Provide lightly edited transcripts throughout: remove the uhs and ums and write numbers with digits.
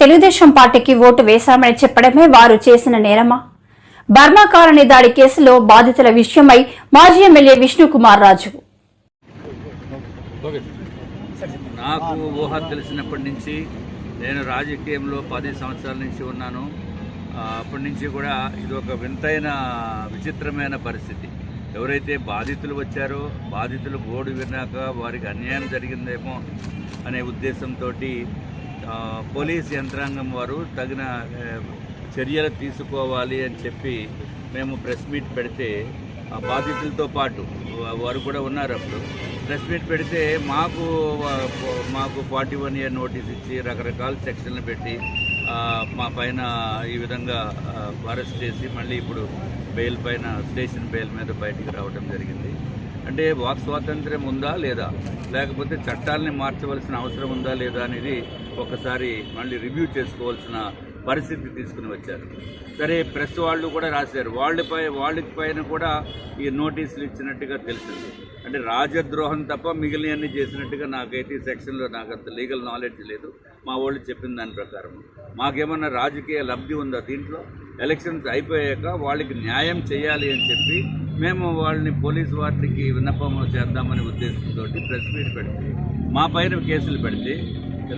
తెలుగుదేశం పార్టీకి ఓటు వేశామని చెప్పడమే వారు చేసిన నేరమా? బర్మా కాలనీ దాడి కేసులో బాధితుల విషయమై మాజీ ఎమ్మెల్యే విష్ణుకుమార్ రాజు. నాకు ఊహ తెలిసినప్పటి నుంచి నేను రాజకీయంలో 10 సంవత్సరాల నుంచి ఉన్నాను. అప్పటి నుంచి కూడా ఇది ఒక వింతైన విచిత్రమైన పరిస్థితి. ఎవరైతే బాధితులు వచ్చారో బాధితులు గోడు విన్నాక వారికి అన్యాయం జరిగిందేమో అనే ఉద్దేశంతో పోలీస్ యంత్రాంగం వారు తగిన చర్యలు తీసుకోవాలి అని చెప్పి మేము ప్రెస్ మీట్ పెడితే ఆ బాధితులతో పాటు వారు కూడా ఉన్నారు. అప్పుడు ప్రెస్ మీట్ పెడితే మాకు 41 ఇయర్ నోటీస్ ఇచ్చి రకరకాల సెక్షన్లు పెట్టి మా పైన ఈ విధంగా అరెస్ట్ చేసి మళ్ళీ ఇప్పుడు బెయిల్ పైన స్టేషన్ బెయిల్ మీద బయటికి రావడం జరిగింది. అంటే వాక్ స్వాతంత్ర్యం ఉందా లేదా, లేకపోతే చట్టాలని మార్చవలసిన అవసరం ఉందా లేదా అనేది ఒకసారి మళ్ళీ రివ్యూ చేసుకోవాల్సిన పరిస్థితి తీసుకుని వచ్చారు. సరే, ప్రెస్ వాళ్ళు కూడా రాశారు, వాళ్ళకి పైన కూడా ఈ నోటీసులు ఇచ్చినట్టుగా తెలిసింది. అంటే రాజద్రోహం తప్ప మిగిలినవన్నీ చేసినట్టుగా నాకైతే ఈ సెక్షన్లో నాకు అంత లీగల్ నాలెడ్జ్ లేదు. మా వాళ్ళు చెప్పిన దాని ప్రకారం మాకేమన్నా రాజకీయ లబ్ధి ఉందా దీంట్లో? ఎలక్షన్స్ అయిపోయాక వాళ్ళకి న్యాయం చేయాలి అని చెప్పి మేము వాళ్ళని పోలీసు వారికి విన్నపం చేద్దామనే ఉద్దేశంతో ప్రెస్ మీట్ పెడితే మా పైన కేసులు పెడితే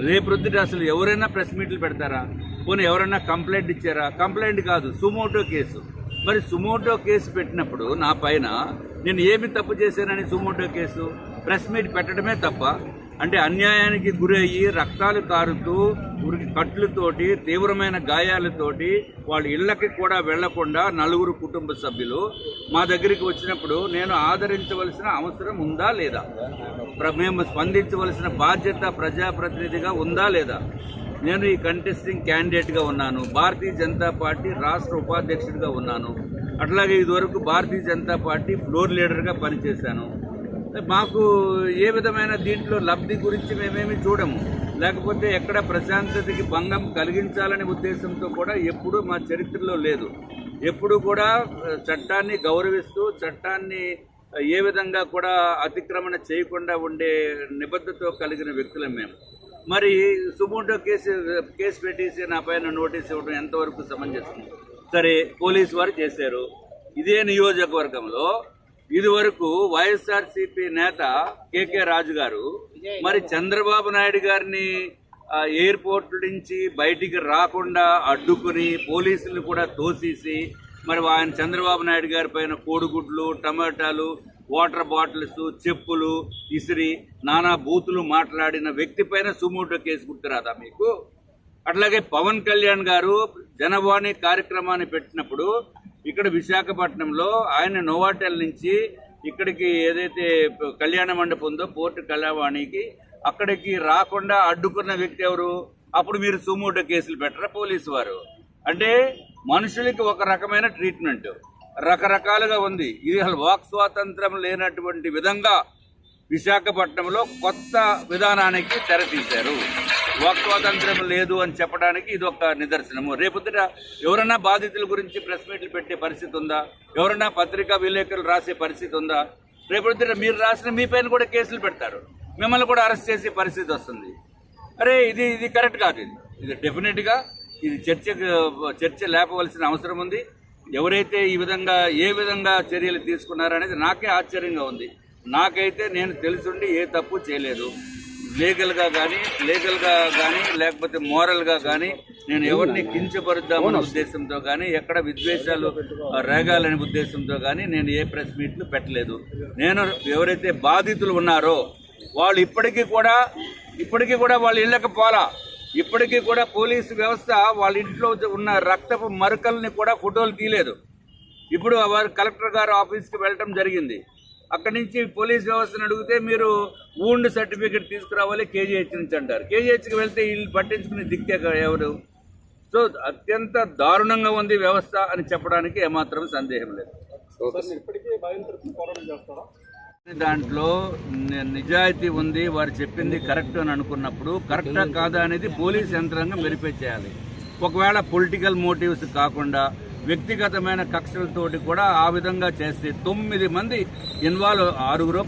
రేపొద్దుట అసలు ఎవరైనా ప్రెస్ మీట్లు పెడతారా? పోనీ ఎవరైనా కంప్లైంట్ ఇచ్చారా? కంప్లైంట్ కాదు, సుమోటో కేసు. మరి సుమోటో కేసు పెట్టినప్పుడు నా పైన నేను ఏమి తప్పు చేశానని సుమోటో కేసు ప్రెస్ మీట్ పెట్టడమే తప్ప? అంటే అన్యాయానికి గురి అయ్యి రక్తాలు కారుతూ ఉరికి కట్లతోటి తీవ్రమైన గాయాలతోటి వాళ్ళ ఇళ్లకి కూడా వెళ్లకుండా 4 కుటుంబ సభ్యులు మా దగ్గరికి వచ్చినప్పుడు నేను ఆదరించవలసిన అవసరం ఉందా లేదా? మేము స్పందించవలసిన బాధ్యత ప్రజాప్రతినిధిగా ఉందా లేదా? నేను ఈ కంటెస్టింగ్ క్యాండిడేట్గా ఉన్నాను, భారతీయ జనతా పార్టీ రాష్ట్ర ఉపాధ్యక్షుడిగా ఉన్నాను, అట్లాగే ఇదివరకు భారతీయ జనతా పార్టీ ఫ్లోర్ లీడర్గా పనిచేశాను. మాకు ఏ విధమైన దీంట్లో లబ్ధి గురించి మేమేమి చూడము, లేకపోతే ఎక్కడ ప్రశాంతతకి భంగం కలిగించాలనే ఉద్దేశంతో కూడా ఎప్పుడూ మా చరిత్రలో లేదు. ఎప్పుడు కూడా చట్టాన్ని గౌరవిస్తూ చట్టాన్ని ఏ విధంగా కూడా అతిక్రమణ చేయకుండా ఉండే నిబద్ధతతో కలిగిన వ్యక్తులం మేము. మరి సుమోటో కేసు పెట్టేసి నా పైన నోటీస్ ఇవ్వడం ఎంతవరకు సమంజసం? సరే, పోలీసు వారు చేశారు. ఇదే నియోజకవర్గంలో ఇదివరకు వైఎస్ఆర్సీపీ నేత కేకే రాజు గారు మరి చంద్రబాబు నాయుడు గారిని ఎయిర్పోర్ట్ నుంచి బయటికి రాకుండా అడ్డుకుని పోలీసులు కూడా తోసేసి మరి ఆయన చంద్రబాబు నాయుడు గారి పైన కోడిగుడ్లు, టమాటాలు, వాటర్ బాటిల్స్, చెప్పులు ఇసిరి నానా బూతులు మాట్లాడిన వ్యక్తి పైన సుమోటో కేసు గుర్తురాదా మీకు? అట్లాగే పవన్ కళ్యాణ్ గారు జనవాణి కార్యక్రమాన్ని పెట్టినప్పుడు ఇక్కడ విశాఖపట్నంలో ఆయన నోవాటెల్ నుంచి ఇక్కడికి ఏదైతే కళ్యాణ మండపం ఉందో పోర్టు కళ్యావాణికి అక్కడికి రాకుండా అడ్డుకున్న వ్యక్తి ఎవరు? అప్పుడు మీరు సుమోటో కేసులు పెట్టరా పోలీసు వారు? అంటే మనుషులకి ఒక రకమైన ట్రీట్మెంట్ రకరకాలుగా ఉంది. ఇది అసలు వాక్ స్వాతంత్రం లేనటువంటి విధంగా విశాఖపట్నంలో కొత్త విధానానికి తెరతీశారు. వాక్ స్వాతంత్రం లేదు అని చెప్పడానికి ఇది ఒక నిదర్శనము. రేపొద్దుట ఎవరైనా బాధితుల గురించి ప్రెస్ మీట్లు పెట్టే పరిస్థితి ఉందా? ఎవరైనా పత్రికా విలేకరులు రాసే పరిస్థితి ఉందా? రేపొద్దుట మీరు రాసిన మీ పైన కూడా కేసులు పెడతారు, మిమ్మల్ని కూడా అరెస్ట్ చేసే పరిస్థితి వస్తుంది. అరే, ఇది కరెక్ట్ కాదు. ఇది డెఫినెట్గా ఇది చర్చ లేపవలసిన అవసరం ఉంది. ఎవరైతే ఈ విధంగా ఏ విధంగా చర్యలు తీసుకున్నారనేది నాకే ఆశ్చర్యంగా ఉంది. నాకైతే నేను తెలుసుండి ఏ తప్పు చేయలేదు. లీగల్గా కానీ లేకపోతే మోరల్గా కానీ నేను ఎవరిని కించపరుద్దామనే ఉద్దేశంతో కానీ ఎక్కడ విద్వేషాలు రేగాలనే ఉద్దేశంతో కానీ నేను ఏ ప్రెస్ మీట్లు పెట్టలేదు. నేను ఎవరైతే బాధితులు ఉన్నారో వాళ్ళు ఇప్పటికీ కూడా వాళ్ళ ఇళ్ళకి పోలా. ఇప్పటికీ కూడా పోలీసు వ్యవస్థ వాళ్ళ ఇంట్లో ఉన్న రక్తపు మరకల్ని కూడా ఫోటోలు తీయలేదు. ఇప్పుడు వారు కలెక్టర్ గారు ఆఫీస్కి వెళ్ళటం జరిగింది. అక్కడి నుంచి పోలీస్ వ్యవస్థను అడిగితే మీరు వూండ్ సర్టిఫికేట్ తీసుకురావాలి కేజీహెచ్ నుంచి అంటారు. కేజీహెచ్కి వెళ్తే వీళ్ళు పట్టించుకునే దిక్కే ఎవరు? సో అత్యంత దారుణంగా ఉంది వ్యవస్థ అని చెప్పడానికి ఏమాత్రం సందేహం లేదు. దాంట్లో నిజాయితీ ఉంది, వారు చెప్పింది కరెక్ట్ అని అనుకున్నప్పుడు కరెక్టా కాదా అనేది పోలీస్ యంత్రాంగం వెరిఫై చేయాలి. ఒకవేళ పొలిటికల్ మోటివ్స్ కాకుండా వ్యక్తిగతమైన కక్షలతోటి కూడా ఆ విధంగా చేస్తే 9 మంది ఇన్వాల్వ్, 6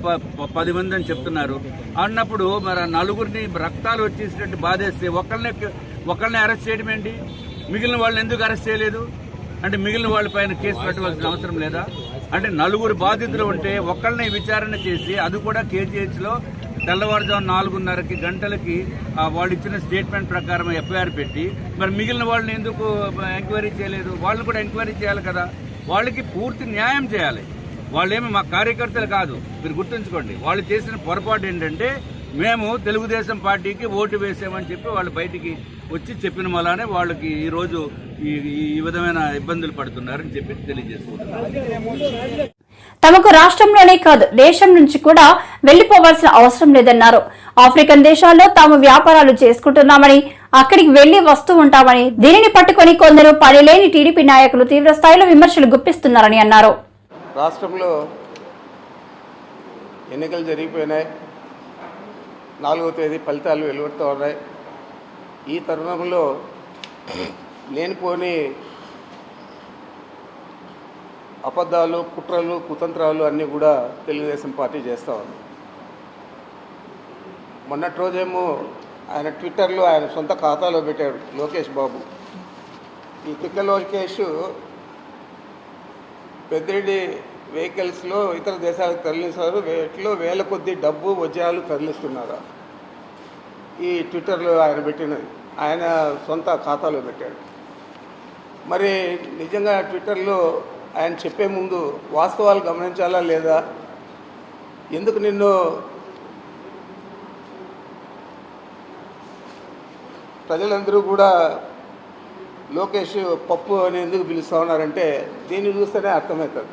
10 మంది అని చెప్తున్నారు అన్నప్పుడు మరి 4 రక్తాలు వచ్చేసినట్టు బాధేస్తే ఒకళ్ళని ఒకళ్ళని అరెస్ట్ చేయడం ఏంటి? మిగిలిన వాళ్ళని ఎందుకు అరెస్ట్ చేయలేదు? అంటే మిగిలిన వాళ్ళపైన కేసు పెట్టవలసిన అవసరం లేదా? అంటే నలుగురు బాధితులు ఉంటే ఒక్కళ్ళని విచారణ చేసి అది కూడా కేజీహెచ్లో తెల్లవారుజాము 4:30 గంటలకి వాళ్ళు ఇచ్చిన స్టేట్మెంట్ ప్రకారం ఎఫ్ఐఆర్ పెట్టి మరి మిగిలిన వాళ్ళని ఎందుకు ఎంక్వైరీ చేయలేదు? వాళ్ళు కూడా ఎంక్వైరీ చేయాలి కదా. వాళ్ళకి పూర్తి న్యాయం చేయాలి. వాళ్ళేమి మా కార్యకర్తలు కాదు, మీరు గుర్తుంచుకోండి. వాళ్ళు చేసిన పొరపాటు ఏంటంటే మేము తెలుగుదేశం పార్టీకి ఓటు వేసామని చెప్పి వాళ్ళు బయటికి వచ్చి చెప్పిన వల్లనే వాళ్ళకి ఈరోజు ఈ విధమైన ఇబ్బందులు పడుతున్నారని చెప్పి తెలియజేసుకుంటున్నారు. తమకు రాష్ట్రంలోనే కాదు దేశం నుంచి కూడా వెళ్లిపోవాల్సిన అవసరం లేదన్నారు. ఆఫ్రికన్ దేశాల్లో తాము వ్యాపారాలు చేసుకుంటున్నామని, అక్కడికి వెళ్లి వస్తూ ఉంటామని, దీనిని పట్టుకుని కొందరు పనిలేని టీడీపీ నాయకులు తీవ్ర స్థాయిలో విమర్శలు గుప్పిస్తున్నారని అన్నారు. రాష్ట్రంలో ఎన్నికలు జరిగిపోయినాయి. 4వ తేదీ ఫలితాలు వెలువడుతూ ఉన్నాయి. ఈ తరుణంలో లేనిపోని అబద్ధాలు, కుట్రలు, కుతంత్రాలు అన్నీ కూడా తెలుగుదేశం పార్టీ చేస్తూ ఉంది. మొన్నటి రోజేమో ఆయన ట్విట్టర్లో ఆయన సొంత ఖాతాలో పెట్టాడు లోకేష్ బాబు. ఈ తిక్క లోకేష్ పెద్దిరెడ్డి వెహికల్స్లో ఇతర దేశాలకు తరలిస్తారు, వీటిలో వేల కొద్ది డబ్బు వజ్రాలు తరలిస్తున్నారు. ఈ ట్విట్టర్లో ఆయన పెట్టినది ఆయన సొంత ఖాతాలో పెట్టాడు. మరి నిజంగా ట్విట్టర్లో ఆయన చెప్పే ముందు వాస్తవాలు గమనించాలా లేదా? ఎందుకు నిన్ను ప్రజలందరూ కూడా లోకేష్ పప్పు అని ఎందుకు పిలుస్తూ ఉన్నారంటే దీన్ని చూస్తేనే అర్థమవుతుంది.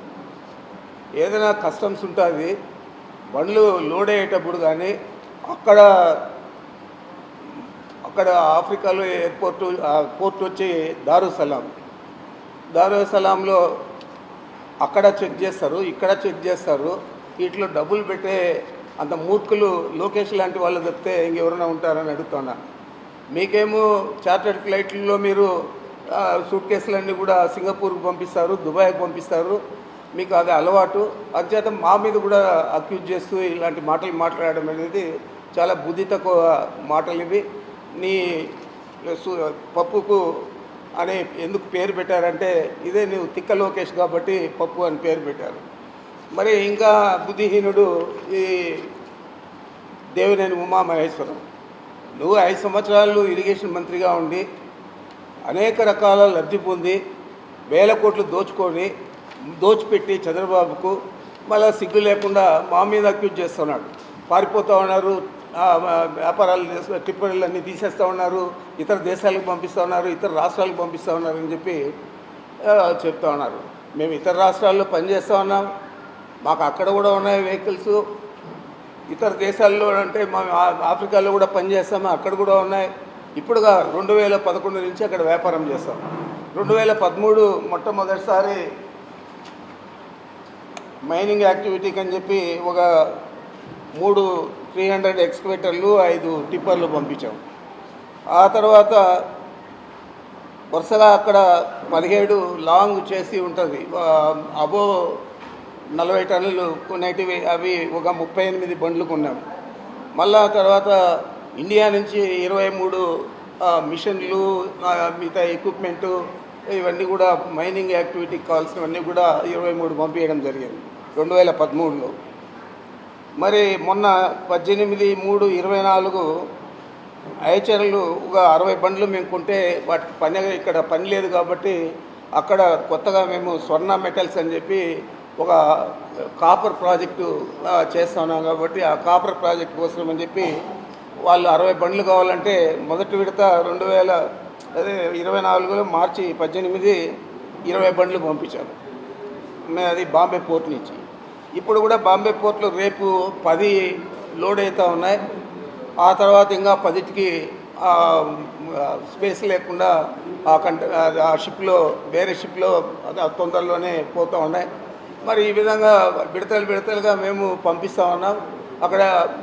ఏదైనా కస్టమ్స్ ఉంటుంది, బండ్లు లోడ్ అయ్యేటప్పుడు కానీ అక్కడ ఆఫ్రికాలో పోర్ట్ వచ్చి దారుసలాంలో అక్కడ చెక్ చేస్తారు, ఇక్కడ చెక్ చేస్తారు. వీటిలో డబ్బులు పెట్టే అంత మూర్ఖులు లోకేష్ లాంటి వాళ్ళు తప్పితే ఇంకెవరైనా ఉంటారని అడుగుతున్నా. మీకేమో చార్టర్డ్ ఫ్లైట్లలో మీరు సూట్ కేసులన్నీ కూడా సింగపూర్కి పంపిస్తారు, దుబాయ్కి పంపిస్తారు. మీకు అది అలవాటు. అంచేత మా మీద కూడా అక్యూజ్ చేస్తూ ఇలాంటి మాటలు మాట్లాడడం అనేది చాలా బుద్ధి తక్కువ మాటలు ఇవి. నీ పప్పుకు అని ఎందుకు పేరు పెట్టారంటే ఇదే నువ్వు తిక్క లోకేష్ కాబట్టి పప్పు అని పేరు పెట్టారు. మరి ఇంకా బుద్ధిహీనుడు ఈ దేవినేని ఉమామహేశ్వరం. నువ్వు 5 సంవత్సరాలు ఇరిగేషన్ మంత్రిగా ఉండి అనేక రకాల లబ్ధి పొంది వేల కోట్లు దోచిపెట్టి చంద్రబాబుకు మళ్ళీ సిగ్గు లేకుండా మా మీద అక్యూజ్ చేస్తున్నాడు. పారిపోతూ ఉన్నారు, వ్యాపారాలు టిప్పర్లు అన్నీ తీసేస్తూ ఉన్నారు, ఇతర దేశాలకు పంపిస్తూ ఉన్నారు, ఇతర రాష్ట్రాలకు పంపిస్తూ ఉన్నారు అని చెప్పి చెప్తా ఉన్నారు. మేము ఇతర రాష్ట్రాల్లో పనిచేస్తూ ఉన్నాం, మాకు అక్కడ కూడా ఉన్నాయి వెహికల్స్. ఇతర దేశాల్లో అంటే మేము ఆఫ్రికాలో కూడా పనిచేస్తాము, అక్కడ కూడా ఉన్నాయి. ఇప్పుడుగా 2011 నుంచి అక్కడ వ్యాపారం చేస్తాం. 2013 మొట్టమొదటిసారి మైనింగ్ యాక్టివిటీకి అని చెప్పి ఒక 300 ఎక్స్కవేటర్లు 5 టిప్పర్లు పంపించాం. ఆ తర్వాత వరుసగా అక్కడ 17 లాంగ్ చేసి ఉంటుంది, అబో 40 టన్నులు కొనేటివి, అవి ఒక 38 బండ్లు కొన్నాం. మళ్ళా తర్వాత ఇండియా నుంచి 23 మిషన్లు, మిగతా ఎక్విప్మెంటు, ఇవన్నీ కూడా మైనింగ్ యాక్టివిటీకి కావాల్సినవన్నీ కూడా 23 పంపించడం జరిగింది 2013లో. మరి మొన్న 18/3/24 ఐచర్లు ఒక 60 బండ్లు మేము కొంటే వాటికి ఇక్కడ పని లేదు కాబట్టి అక్కడ కొత్తగా మేము స్వర్ణ మెటల్స్ అని చెప్పి ఒక కాపర్ ప్రాజెక్టు చేస్తా ఉన్నాం. కాబట్టి ఆ కాపర్ ప్రాజెక్ట్ కోసం అని చెప్పి వాళ్ళు 60 బండ్లు కావాలంటే మొదటి విడత 2024లో మార్చి 18 20 బండ్లు పంపించారు. అది బాంబే పోర్ట్ నుంచి. ఇప్పుడు కూడా బాంబే పోర్ట్లో రేపు 10 లోడ్ అవుతూ ఉన్నాయి. ఆ తర్వాత ఇంకా 10కి స్పేస్ లేకుండా ఆ షిప్లో వేరే షిప్లో తొందరలోనే పోతూ ఉన్నాయి. మరి ఈ విధంగా విడతలుగా మేము పంపిస్తూ ఉన్నాం. అక్కడ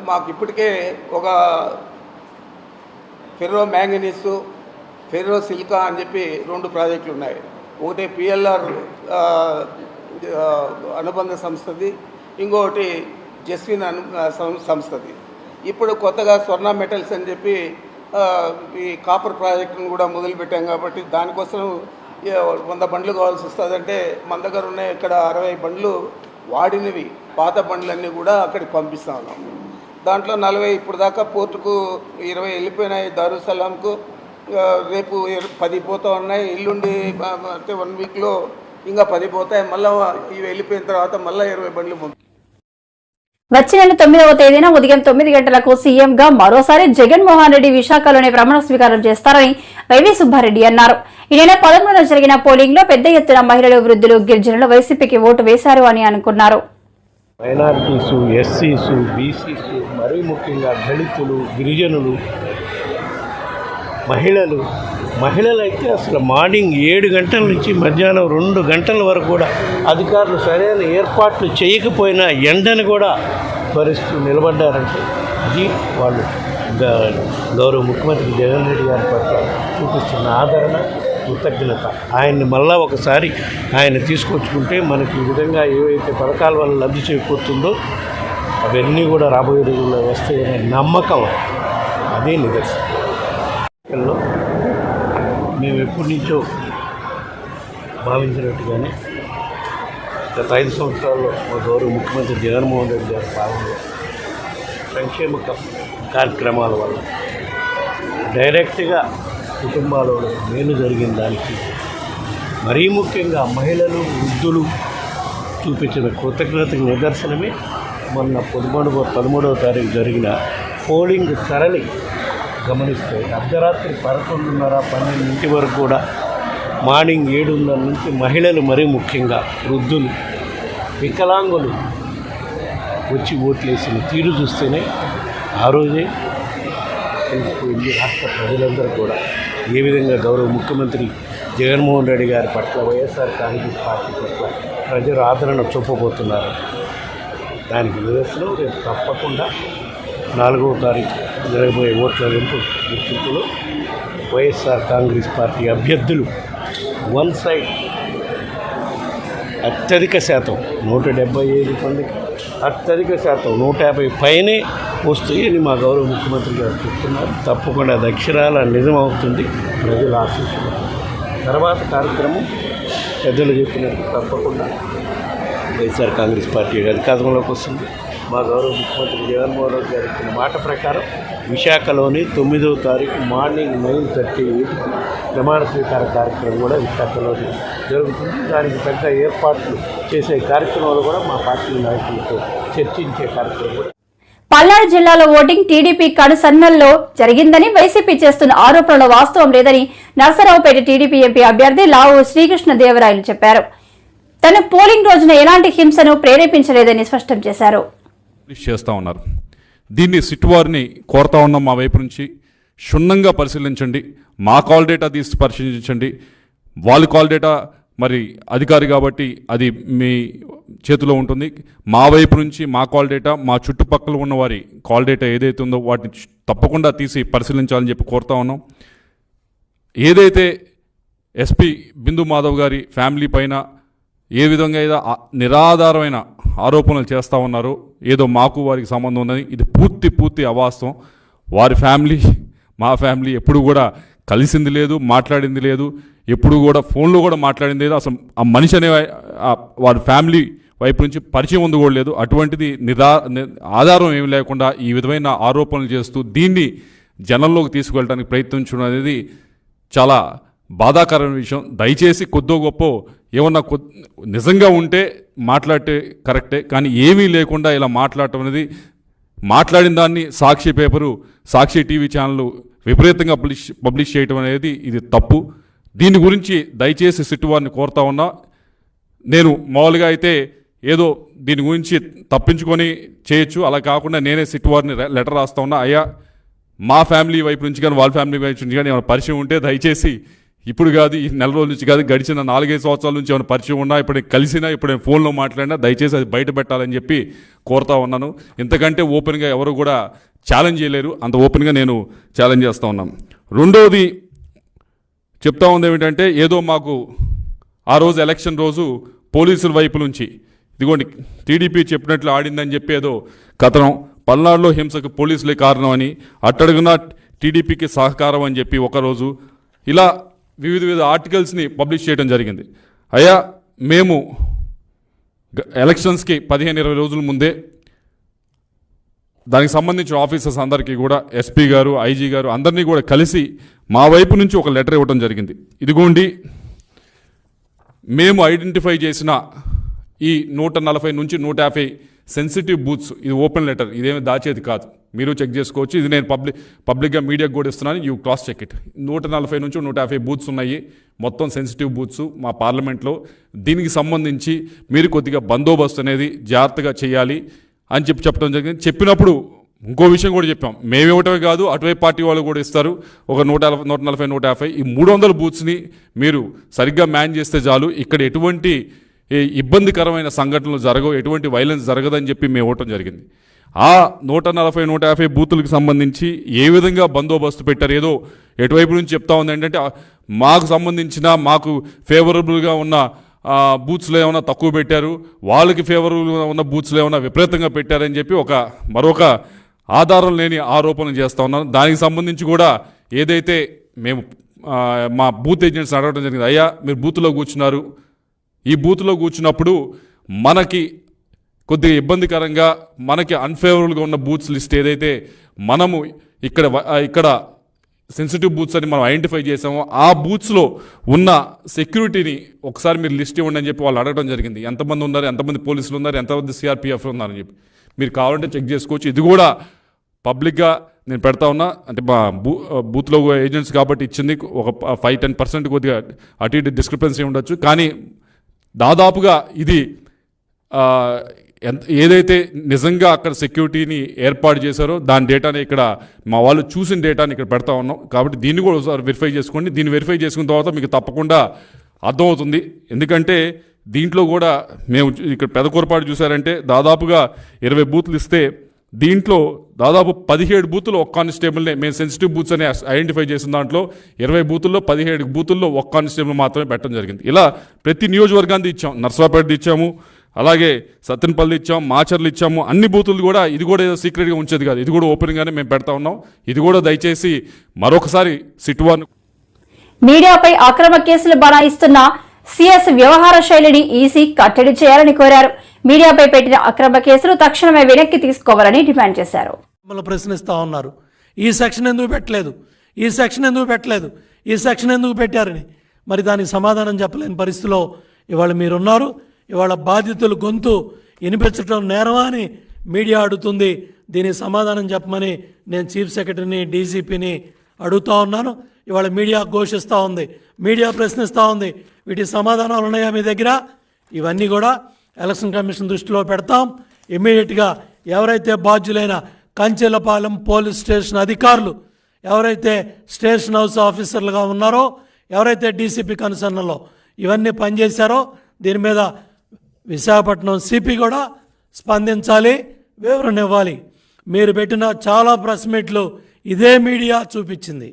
మాకు ఇప్పటికే ఒక ఫెర్రో మ్యాంగనీసు, ఫెర్రో సిలికా అని చెప్పి 2 ప్రాజెక్టులు ఉన్నాయి. ఒకటి పిఎల్ఆర్ అనుబంధ సంస్థది, ఇంకొకటి జస్విన్ సంస్థది. ఇప్పుడు కొత్తగా స్వర్ణ మెటల్స్ అని చెప్పి ఈ కాపర్ ప్రాజెక్టును కూడా మొదలుపెట్టాం కాబట్టి దానికోసం 100 బండ్లు కావాల్సి వస్తుంది. అంటే మన దగ్గర ఉన్నాయి ఇక్కడ 60 బండ్లు వాడినవి, పాత బండ్లన్నీ కూడా అక్కడికి పంపిస్తా ఉన్నాం. దాంట్లో 40 ఇప్పుడు దాకా పోర్టుకు 20 వెళ్ళిపోయినాయి దారుసలాంకు. రేపు 10 పోతా ఉన్నాయి. ఎల్లుండి అంటే 1 వీక్లో ఇంకా 10 పోతాయి. మళ్ళీ ఇవి వెళ్ళిపోయిన తర్వాత మళ్ళీ 20 బండ్లు వచ్చే నెల 9వ తేదీన ఉదయం 9 గంటలకు సీఎంగా మరోసారి జగన్మోహన్ రెడ్డి విశాఖలోని ప్రమాణ స్వీకారం చేస్తారని వైవి సుబ్బారెడ్డి అన్నారు. ఈ నెల 13న జరిగిన పోలింగ్ లో పెద్ద ఎత్తున మహిళలు, వృద్ధులు, గిరిజనులు వైసీపీకి ఓటు వేశారు అని అనుకున్నారు. మైనారిటీసు, ఎస్సీసు, బీసీసు, మరీ ముఖ్యంగా దళితులు, గిరిజనులు, మహిళలు అయితే అసలు మార్నింగ్ 7 గంటల నుంచి మధ్యాహ్నం 2 గంటల వరకు కూడా అధికారులు సరైన ఏర్పాట్లు చేయకపోయినా ఎండను కూడా భరిస్తూ నిలబడ్డారంటే ఇది వాళ్ళు గౌరవ ముఖ్యమంత్రి జగన్ రెడ్డి గారి పట్ల చూపిస్తున్న ఆదరణ, కృతజ్ఞత. ఆయన్ని మళ్ళా ఒకసారి ఆయన తీసుకొచ్చుకుంటే మనకి ఈ విధంగా ఏవైతే పథకాల వల్ల లబ్ధి చేకూరుతుందో అవన్నీ కూడా రాబోయే రోజుల్లో వస్తాయనే నమ్మకం అదే నిదర్శనం. మేము ఎప్పటి నుంచో భావించినట్టుగానే గత 5 సంవత్సరాల్లో మా గౌరవ ముఖ్యమంత్రి జగన్మోహన్ రెడ్డి గారి పాలనలో సంక్షేమ కార్యక్రమాల వల్ల డైరెక్ట్గా కుటుంబాలలో మేలు జరిగిన దానికి మరీ ముఖ్యంగా మహిళలు, వృద్ధులు చూపించిన కృతజ్ఞతకు నిదర్శనమే మొన్న 13వ తారీఖు జరిగిన పోలింగ్ సరళి గమనిస్తే అర్ధరాత్రి 11:30-12 వరకు కూడా మార్నింగ్ 7:30 నుంచి మహిళలు, మరీ ముఖ్యంగా వృద్ధులు, వికలాంగులు వచ్చి ఓట్లేసిన తీరు చూస్తేనే ఆ రోజే తెలిసిపోయింది రాష్ట్ర ప్రజలందరూ కూడా ఏ విధంగా గౌరవ ముఖ్యమంత్రి జగన్మోహన్ రెడ్డి గారి పట్ల, వైఎస్ఆర్ కాంగ్రెస్ పార్టీ పట్ల ప్రజలు ఆదరణ చూపబోతున్నారు. దానికి నిదర్శనం రేపు తప్పకుండా 4వ తారీఖు జరగబోయే ఓట్ల లెక్కింపులో వైఎస్ఆర్ కాంగ్రెస్ పార్టీ అభ్యర్థులు వన్ సైడ్ అత్యధిక శాతం 175 మందికి అత్యధిక శాతం 150 పైనే వస్తాయని మా గౌరవ ముఖ్యమంత్రి గారు చెప్తున్నారు. తప్పకుండా అక్షరాల నిజమవుతుంది. ప్రజలు ఆశిస్తున్నారు. తర్వాత కార్యక్రమం పెద్దలు చెప్పినట్టు తప్పకుండా వైఎస్ఆర్ కాంగ్రెస్ పార్టీ అధికారంలోకి వస్తుంది. మా గౌరవ ముఖ్యమంత్రి జగన్మోహన్ రెడ్డి గారు ఇచ్చిన మాట ప్రకారం విశాఖలోని 9వ తారీఖు మార్నింగ్ 9:30 ప్రమాణ స్వీకార కార్యక్రమం కూడా విశాఖలోని జరుగుతుంది. దానికి పెద్ద ఏర్పాట్లు చేసే కార్యక్రమాలు కూడా మా పార్టీ నాయకులతో చర్చించే కార్యక్రమం కూడా. పల్నాడు జిల్లాలో ఓటింగ్ టీడీపీ కనుసన్నల్లో జరిగిందని వైసీపీ చేస్తున్న ఆరోపణలు వాస్తవం లేదని నర్సరావుపేట టీడీపీ ఎంపీ అభ్యర్థి లావు శ్రీకృష్ణదేవరాయలు చెప్పారు. తను పోలింగ్ రోజున ఎలాంటి హింసను ప్రేరేపించలేదని స్పష్టం చేశారు. చేస్తూ ఉన్నారు. దీన్ని సిట్టువారిని కోరుతా ఉన్నాం. మా వైపు నుంచి క్షుణ్ణంగా పరిశీలించండి. మా కాల్ డేటా తీసి పరిశీలించండి. వాళ్ళ కాల్ డేటా మరి అధికారి కాబట్టి అది మీ చేతిలో ఉంటుంది. మా వైపు నుంచి మా కాల్ డేటా, మా చుట్టుపక్కల ఉన్న వారి కాల్ డేటా ఏదైతే ఉందో వాటిని తప్పకుండా తీసి పరిశీలించాలని చెప్పి కోరుతా ఉన్నాం. ఏదైతే ఎస్పీ బిందు మాధవ్ గారి ఫ్యామిలీ పైన ఏ విధంగా ఏదో నిరాధారమైన ఆరోపణలు చేస్తూ ఉన్నారో, ఏదో మాకు వారికి సంబంధం ఉన్నది, ఇది పూర్తి అవాస్తవం. వారి ఫ్యామిలీ మా ఫ్యామిలీ ఎప్పుడు కూడా కలిసింది లేదు, మాట్లాడింది లేదు, ఎప్పుడు కూడా ఫోన్లో కూడా మాట్లాడింది లేదు. అసలు ఆ మనిషి అనే వారి ఫ్యామిలీ వైపు నుంచి పరిచయం ఉంది కూడా లేదు. అటువంటిది ఆధారం ఏమి లేకుండా ఈ విధమైన ఆరోపణలు చేస్తూ దీన్ని జనంలోకి తీసుకువెళ్ళడానికి ప్రయత్నించడం అనేది చాలా బాధాకరమైన విషయం. దయచేసి కొద్దో గొప్ప ఏమన్నా నిజంగా ఉంటే మాట్లాడితే కరెక్టే, కానీ ఏమీ లేకుండా ఇలా మాట్లాడటం అనేది, మాట్లాడిన దాన్ని సాక్షి పేపరు, సాక్షి టీవీ ఛానళ్ళు విపరీతంగా పబ్లిష్ చేయటం అనేది ఇది తప్పు. దీని గురించి దయచేసి సిట్టువారిని కోరుతా ఉన్నా. నేను మామూలుగా అయితే ఏదో దీని గురించి తప్పించుకొని చేయొచ్చు, అలా కాకుండా నేనే సిట్టువారిని లెటర్ రాస్తా ఉన్నా. అయ్యా, మా ఫ్యామిలీ వైపు నుంచి కానీ వాళ్ళ ఫ్యామిలీ వైపు నుంచి కానీ ఏమైనా పరిచయం ఉంటే దయచేసి ఇప్పుడు కాదు, ఈ నెల రోజుల నుంచి కాదు, గడిచిన 4-5 సంవత్సరాల నుంచి ఏమైనా పరిచయం ఉన్నా, ఇప్పుడు కలిసినా, ఇప్పుడు ఫోన్లో మాట్లాడినా దయచేసి అది బయట పెట్టాలని చెప్పి కోరుతా ఉన్నాను. ఇంతకంటే ఓపెన్గా ఎవరు కూడా ఛాలెంజ్ చేయలేరు, అంత ఓపెన్గా నేను ఛాలెంజ్ చేస్తూ ఉన్నాను. రెండోది చెప్తా ఉంది ఏమిటంటే, ఏదో మాకు ఆ రోజు ఎలక్షన్ రోజు పోలీసుల వైపు నుంచి ఇదిగోండి టీడీపీ చెప్పినట్లు ఆడిందని చెప్పి ఏదో కథనం, పల్నాడులో హింసకు పోలీసులే కారణం అని, అట్టడుగున టీడీపీకి సహకారం అని చెప్పి ఒకరోజు ఇలా వివిధ ఆర్టికల్స్ని పబ్లిష్ చేయడం జరిగింది. అయ్యా మేము ఎలక్షన్స్కి 15-20 రోజుల ముందే దానికి సంబంధించిన ఆఫీసర్స్ అందరికీ కూడా ఎస్పీ గారు, ఐజీ గారు అందరినీ కూడా కలిసి మా వైపు నుంచి ఒక లెటర్ ఇవ్వడం జరిగింది. ఇదిగోండి, మేము ఐడెంటిఫై చేసిన ఈ 140 నుంచి 150 సెన్సిటివ్ బూత్స్, ఇది ఓపెన్ లెటర్, ఇదేమి దాచేది కాదు, మీరు చెక్ చేసుకోవచ్చు. ఇది నేను పబ్లిక్గా మీడియాకు కూడా ఇస్తున్నాను, యూ క్రాస్ చెక్ ఇట్. 140 నుంచి 150 బూత్స్ ఉన్నాయి, మొత్తం సెన్సిటివ్ బూత్స్ మా పార్లమెంట్లో. దీనికి సంబంధించి మీరు కొద్దిగా బందోబస్తు అనేది జాగ్రత్తగా చేయాలి అని చెప్పడం జరిగింది. చెప్పినప్పుడు ఇంకో విషయం కూడా చెప్పాం, మేము ఇవ్వటమే కాదు అటువైపు పార్టీ వాళ్ళు కూడా ఇస్తారు. ఒక 140, 150 ఈ 300 బూత్స్ని మీరు సరిగ్గా మ్యాన్ చేస్తే చాలు, ఇక్కడ ఎటువంటి ఇబ్బందికరమైన సంఘటనలు జరగవు, ఎటువంటి వైలెన్స్ జరగదని చెప్పి మేము ఇవ్వటం జరిగింది. ఆ 140, 150 బూతులకు సంబంధించి ఏ విధంగా బందోబస్తు పెట్టారు, ఏదో ఎటువైపు నుంచి చెప్తా ఉంది ఏంటంటే మాకు సంబంధించిన మాకు ఫేవరబుల్గా ఉన్న బూత్స్లో ఏమైనా తక్కువ పెట్టారు, వాళ్ళకి ఫేవరబుల్గా ఉన్న బూత్స్లో ఏమైనా విపరీతంగా పెట్టారని చెప్పి మరొక ఆధారం లేని ఆరోపణలు చేస్తూ ఉన్నాను. దానికి సంబంధించి కూడా ఏదైతే మేము మా బూత్ ఏజెంట్స్ అడగడం జరిగింది, అయ్యా మీరు బూత్లో కూర్చున్నారు, ఈ బూత్లో కూర్చున్నప్పుడు మనకి కొద్దిగా ఇబ్బందికరంగా మనకి అన్ఫేవరబుల్గా ఉన్న బూత్స్ లిస్ట్ ఏదైతే మనము ఇక్కడ సెన్సిటివ్ బూత్స్ అని మనం ఐడెంటిఫై చేసామో ఆ బూత్స్లో ఉన్న సెక్యూరిటీని ఒకసారి మీరు లిస్ట్ ఇవ్వండి అని చెప్పి వాళ్ళు అడగడం జరిగింది. ఎంతమంది ఉన్నారు, ఎంతమంది పోలీసులు ఉన్నారు, ఎంతమంది సిఆర్పిఎఫ్ ఉన్నారని చెప్పి మీరు కావాలంటే చెక్ చేసుకోవచ్చు. ఇది కూడా పబ్లిక్గా నేను పెడతా ఉన్నా, అంటే మా బూత్లో ఏజెంట్స్ కాబట్టి ఇచ్చింది ఒక 5-10% కొద్దిగా అటు ఇటు డిస్క్రిపెన్సీ ఉండొచ్చు, కానీ దాదాపుగా ఇది ఏదైతే నిజంగా అక్కడ సెక్యూరిటీని ఏర్పాటు చేశారో దాని డేటాని ఇక్కడ మా వాళ్ళు చూసిన డేటాని ఇక్కడ పెడతా ఉన్నాం. కాబట్టి దీన్ని కూడా ఒకసారి వెరిఫై చేసుకోండి. దీన్ని వెరిఫై చేసుకున్న తర్వాత మీకు తప్పకుండా అర్థమవుతుంది. ఎందుకంటే దీంట్లో కూడా మేము ఇక్కడ పెదకూరపాటు చూసారంటే దాదాపుగా 20 బూత్లు ఇస్తే దీంట్లో దాదాపు 17 బూతులు ఒక కానిస్టేబుల్నే మేము సెన్సిటివ్ బూత్స్ అని ఐడెంటిఫై చేసిన దాంట్లో 20 బూతుల్లో 17 బూతుల్లో ఒక కానిస్టేబుల్ మాత్రమే పెట్టడం జరిగింది. ఇలా ప్రతి నియోజకవర్గాన్ని ఇచ్చాం, నర్సరావుపేట ఇచ్చాము, అలాగే సత్తెనపల్లి ఇచ్చాము, మాచర్లు ఇచ్చాము, అన్ని బూతులు కూడా. ఇది కూడా ఏదో సీక్రెట్గా ఉంచేది కాదు, ఇది కూడా ఓపెన్గానే మేము పెడతా ఉన్నాం. ఇది కూడా దయచేసి మరొకసారి సిట్1 మీడియాపై అక్రమ కేసులు బనాయిస్తున్న సిఎస్ వ్యవహార శైలిని ఈసీ కట్టడి చేయాలని కోరారు. మీడియాపై పెట్టిన అక్రమ కేసులు తక్షణమే వెనక్కి తీసుకోవాలని డిమాండ్ చేశారు. ప్రశ్నిస్తూ ఉన్నారు, ఈ సెక్షన్ ఎందుకు పెట్టలేదు, ఈ సెక్షన్ ఎందుకు పెట్టలేదు, ఈ సెక్షన్ ఎందుకు పెట్టారని. మరి దానికి సమాధానం చెప్పలేని పరిస్థితిలో ఇవాళ మీరున్నారు. ఇవాళ బాధితులు గొంతు వినిపించడం నేరమా అని మీడియా అడుగుతుంది. దీనికి సమాధానం చెప్పమని నేను చీఫ్ సెక్రటరీని, డీజీపీని అడుగుతూ ఉన్నాను. ఇవాళ మీడియా ఘోషిస్తూ ఉంది, మీడియా ప్రశ్నిస్తూ ఉంది. వీటి సమాధానాలు ఉన్నాయా మీ దగ్గర? ఇవన్నీ కూడా ఎలక్షన్ కమిషన్ దృష్టిలో పెడతాం. ఇమ్మీడియట్గా ఎవరైతే బాధ్యులైన కంచెలపాలెం పోలీస్ స్టేషన్ అధికారులు, ఎవరైతే స్టేషన్ హౌస్ ఆఫీసర్లుగా ఉన్నారో, ఎవరైతే డీసీపీ కన్సర్న్లో ఇవన్నీ పనిచేశారో దీని మీద విశాఖపట్నం సిపి కూడా స్పందించాలి, వివరణ ఇవ్వాలి. మీరు పెట్టిన చాలా ప్రెస్ మీట్లు ఇదే మీడియా చూపించింది,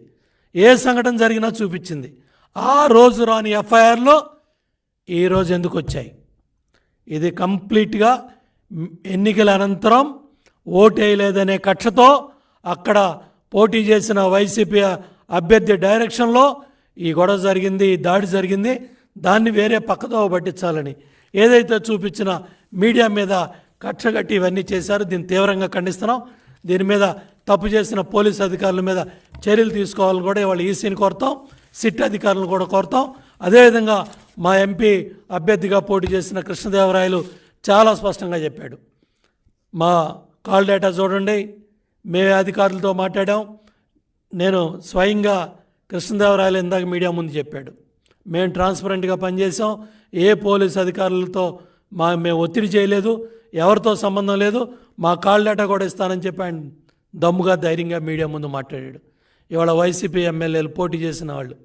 ఏ సంఘటన జరిగినా చూపించింది. ఆ రోజు రాని ఎఫ్ఐఆర్లో ఈరోజు ఎందుకు వచ్చాయి? ఇది కంప్లీట్గా ఎన్నికల అనంతరం ఓటేయలేదనే కక్షతో అక్కడ పోటీ చేసిన వైసీపీ అభ్యర్థి డైరెక్షన్లో ఈ గొడవ జరిగింది, ఈ దాడి జరిగింది. దాన్ని వేరే పక్కదో పట్టించాలని ఏదైతే చూపించిన మీడియా మీద కక్షగట్టి ఇవన్నీ చేశారు. దీన్ని తీవ్రంగా ఖండిస్తున్నాం. దీని మీద తప్పు చేసిన పోలీసు అధికారుల మీద చర్యలు తీసుకోవాలని కూడా ఇవాళ ఈసీని కోరుతాం, సిట్ అధికారులను కూడా కోరుతాం. అదేవిధంగా మా ఎంపీ అభ్యర్థిగా పోటీ చేసిన కృష్ణదేవరాయలు చాలా స్పష్టంగా చెప్పాడు, మా కాల్ డేటా చూడండి, మేమే అధికారులతో మాట్లాడాం. నేను స్వయంగా కృష్ణదేవరాయలు ఇందాక మీడియా ముందు చెప్పాడు, మేము ట్రాన్స్పరెంట్గా పనిచేసాం, ఏ పోలీస్ అధికారులతో మేము ఒత్తిడి చేయలేదు, ఎవరితో సంబంధం లేదు, మా కాల్ డేటా కూడా ఇస్తానని చెప్పి ఆయన దమ్ముగా ధైర్యంగా మీడియా ముందు మాట్లాడాడు. ఇవాళ వైసీపీ ఎమ్మెల్యేలు పోటీ చేసిన వాళ్ళు,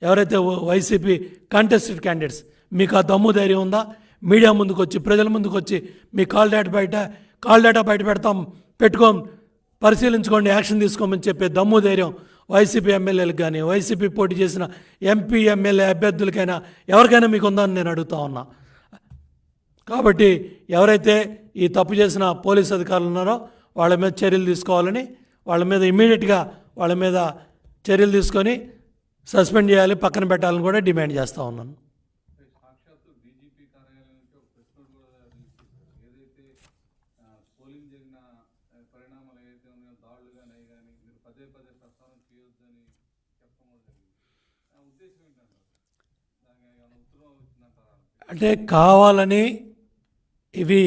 ఎవరైతే వైసీపీ కంటెస్టెడ్ క్యాండిడేట్స్, మీకు ఆ దమ్ము ధైర్యం ఉందా? మీడియా ముందుకు వచ్చి, ప్రజల ముందుకు వచ్చి మీ కాల్ డేటా బయట పెడతాం, పరిశీలించుకోండి, యాక్షన్ తీసుకోమని చెప్పే దమ్ము ధైర్యం వైసీపీ ఎమ్మెల్యేలకు కానీ, వైసీపీ పోటీ చేసిన ఎంపీ ఎమ్మెల్యే అభ్యర్థులకైనా ఎవరికైనా మీకు ఉందని నేను అడుగుతా ఉన్నా. కాబట్టి ఎవరైతే ఈ తప్పు చేసిన పోలీస్ అధికారులు ఉన్నారో వాళ్ళ మీద చర్యలు తీసుకోవాలని, వాళ్ళ మీద ఇమ్మీడియట్గా వాళ్ళ మీద చర్యలు తీసుకొని సస్పెండ్ చేయాలి, పక్కన పెట్టాలని కూడా డిమాండ్ చేస్తూ ఉన్నాను. అంటే కావాలని ఇవి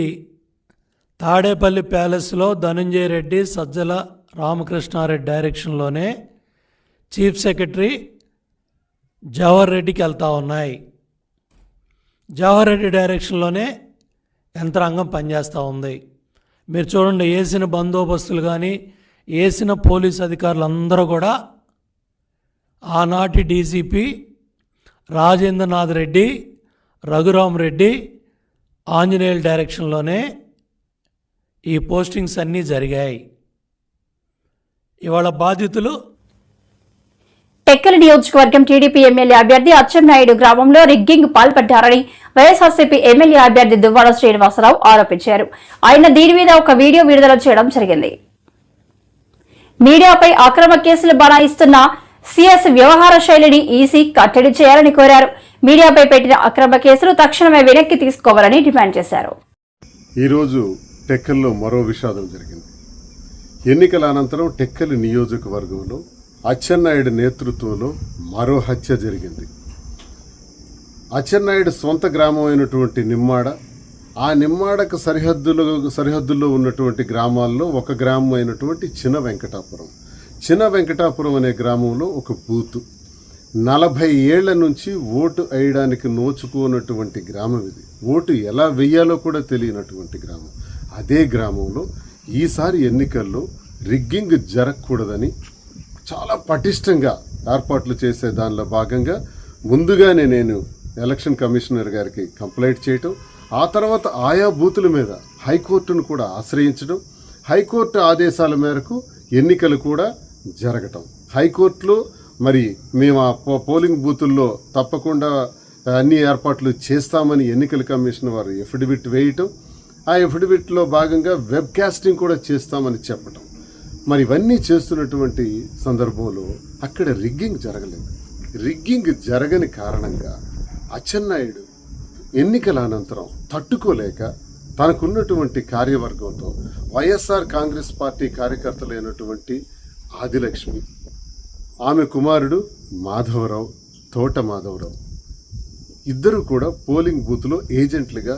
తాడేపల్లి ప్యాలెస్లో ధనంజయ రెడ్డి, సజ్జల రామకృష్ణారెడ్డి డైరెక్షన్లోనే చీఫ్ సెక్రటరీ జవహర్ రెడ్డికి వెళ్తూ ఉన్నాయి. జవహర్ రెడ్డి డైరెక్షన్లోనే యంత్రాంగం పనిచేస్తూ ఉంది. మీరు చూడండి, వేసిన బందోబస్తులు కానీ వేసిన పోలీస్ అధికారులందరూ కూడా ఆనాటి డీజీపీ రాజేంద్రనాథ్ రెడ్డి, రఘురామ్ రెడ్డి, ఆంజనేయుల డైరెక్షన్లోనే ఈ పోస్టింగ్స్ అన్నీ జరిగాయి. ఇవాళ బాధితులు టెక్కలి నియోజకవర్గం టీడీపీ ఎమ్మెల్యే అభ్యర్థి అచ్చెన్నాయుడు గ్రామంలో రిగ్గింగ్ పాల్పడ్డారని వైఎస్ఆర్సీపీ ఎమ్మెల్యే అభ్యర్థి దువ్వాడ శ్రీనివాసరావు ఆరోపించారు. ఆయన దీని మీద ఒక వీడియో విడుదల చేయడం జరిగింది. మీడియాపై అక్రమ కేసులు బనాయిస్తున్న సీఎస్ వ్యవహార శైలిని ఈసీ కట్టడి చేయాలని కోరారు. మీడియాపై పెట్టిన అక్రమ కేసులు తక్షణమే వెనక్కి తీసుకోవాలని డిమాండ్ చేశారు. ఈరోజు టెక్కల్లో మరో విషాదం జరిగింది. ఎన్నికల అనంతరం టెక్కలి నియోజకవర్గంలో అచ్చెన్నాయుడు నేతృత్వంలో మరో హత్య జరిగింది. అచ్చెన్నాయుడు సొంత గ్రామం అయినటువంటి నిమ్మాడ, ఆ నిమ్మాడకు సరిహద్దుల్లో ఉన్నటువంటి గ్రామాల్లో ఒక గ్రామం అయినటువంటి చిన్న వెంకటాపురం అనే గ్రామంలో ఒక బూతు 40 ఏళ్ల నుంచి ఓటు వేయడానికి నోచుకోనటువంటి గ్రామం ఇది. ఓటు ఎలా వెయ్యాలో కూడా తెలియనటువంటి గ్రామం. అదే గ్రామంలో ఈసారి ఎన్నికల్లో రిగ్గింగ్ జరగకూడదని చాలా పటిష్టంగా ఏర్పాట్లు చేసే దానిలో భాగంగా ముందుగానే నేను ఎలక్షన్ కమిషనర్ గారికి కంప్లైంట్ చేయటం, ఆ తర్వాత ఆయా బూతుల మీద హైకోర్టును కూడా ఆశ్రయించడం, హైకోర్టు ఆదేశాల మేరకు ఎన్నికలు కూడా జరగటం. హైకోర్టులో మరి మేము ఆ పోలింగ్ బూతుల్లో తప్పకుండా అన్ని ఏర్పాట్లు చేస్తామని ఎన్నికల కమిషన్ వారు ఎఫిడవిట్ వేయటం, ఆ ఎఫిడవిట్లో భాగంగా వెబ్ కాస్టింగ్ కూడా చేస్తామని చెప్పటం. మరి ఇవన్నీ చేస్తున్నటువంటి సందర్భంలో అక్కడ రిగ్గింగ్ జరగలేదు. రిగ్గింగ్ జరగని కారణంగా అచ్చెన్నాయుడు ఎన్నికల అనంతరం తట్టుకోలేక తనకున్నటువంటి కార్యవర్గంతో వైఎస్ఆర్ కాంగ్రెస్ పార్టీ కార్యకర్తలైనటువంటి ఆదిలక్ష్మి, ఆమె కుమారుడు మాధవరావు, తోట మాధవరావు ఇద్దరు కూడా పోలింగ్ బూత్లో ఏజెంట్లుగా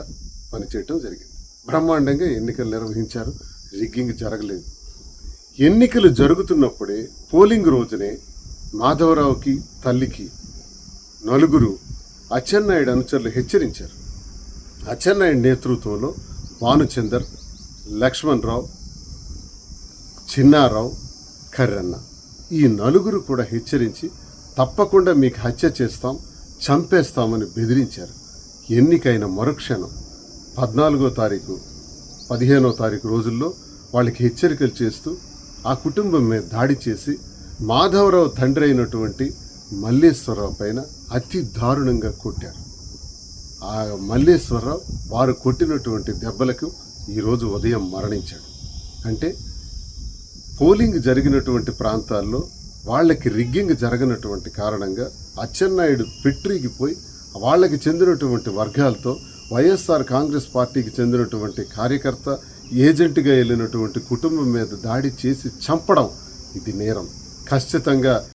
పనిచేయటం జరిగింది. బ్రహ్మాండంగా ఎన్నికలు నిర్వహించారు. రిగ్గింగ్ జరగలేదు. ఎన్నికలు జరుగుతున్నప్పుడే పోలింగ్ రోజునే మాధవరావుకి తల్లికి నలుగురు అచ్చెన్నాయుడు అనుచరులు హెచ్చరించారు. అచ్చెన్నాయుడు నేతృత్వంలో భానుచందర్, లక్ష్మణరావు, చిన్నారావు, కర్రన్న ఈ నలుగురు కూడా హెచ్చరించి తప్పకుండా మీకు హత్య చేస్తాం, చంపేస్తామని బెదిరించారు. ఎన్నికైన మరుక్షణం 14వ తారీఖు 15వ తారీఖు రోజుల్లో వాళ్ళకి హెచ్చరికలు చేస్తూ ఆ కుటుంబం మీద దాడి చేసి మాధవరావు తండ్రి అయినటువంటి మల్లేశ్వరరావు పైన అతి దారుణంగా కొట్టారు. ఆ మల్లేశ్వరరావు వారు కొట్టినటువంటి దెబ్బలకు ఈరోజు ఉదయం మరణించాడు. అంటే పోలింగ్ జరిగినటువంటి ప్రాంతాల్లో వాళ్ళకి రిగ్గింగ్ జరగనటువంటి కారణంగా అచ్చెన్నాయుడు పెట్రిగిపోయి వాళ్ళకి చెందినటువంటి వర్గాలతో వైఎస్ఆర్ కాంగ్రెస్ పార్టీకి చెందినటువంటి కార్యకర్త ఏజెంట్గా వెళ్ళినటువంటి కుటుంబం మీద దాడి చేసి చంపడం ఇది నేరం. ఖచ్చితంగా